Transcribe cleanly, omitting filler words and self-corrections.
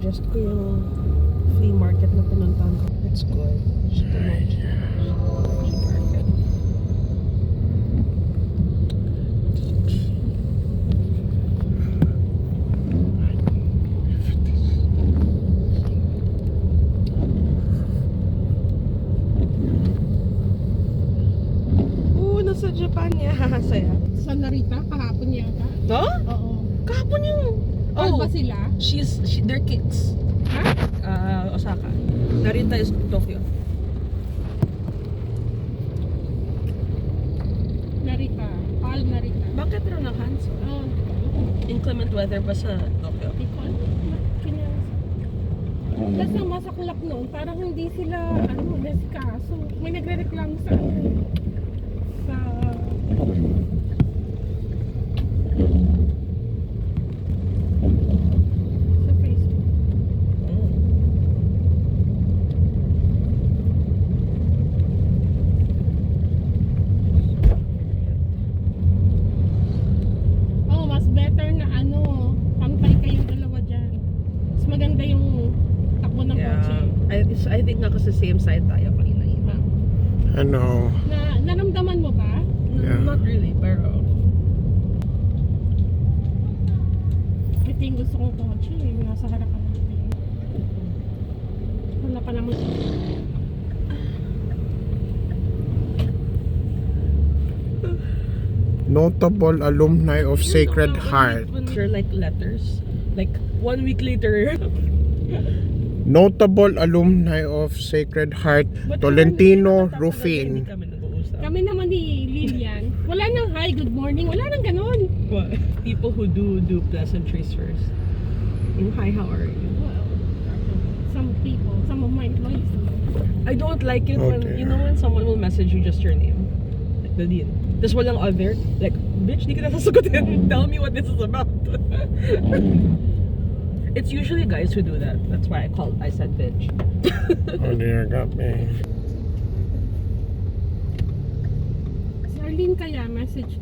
suggest ko yung flea market na pinuntahan ko. It's good. Shitomochi market. Nasa Japan niya. Saya. Sa Narita, kahapon yata. No? Oo. Kahapon yung... Oh. Ba sila? They're kids. Ha? Osaka. Narita is Tokyo. Narita. Narita. Bakit rin ang hands? Oh. Inclement weather ba sa Tokyo? Tapos ang masaklap noon, parang hindi sila, nasikaso. May nagre-reklamo sa Facebook. Oh, mas better na pantay kayong dalawa dyan. Mas maganda yung takbo ng kotse. I think nga kasi same side tayo kanina. Ano? Naramdaman mo ba? Yeah. Not really, pero... Ito yung gusto kong kotse. Nasa harapan natin. Wala pa naman. Notable alumni of Sacred Heart. They're like letters. Like 1 week later. Notable alumni of Sacred Heart, Tolentino Rufin. Kami naman ni Lilian. Wala nang hi, good morning. Wala nang ganun. People who do pleasantries first. Yung hi, how are you? Well, some people, some of my employees. I don't like it when, Okay. you know, when someone will message you just your name. Like, Nadine. Tapos walang other. Like, bitch, di ka na sasagutin. Tell me what this is about. It's usually guys who do that. That's why I said bitch. Oh dear, got me. Si Arlene kaya, message ko.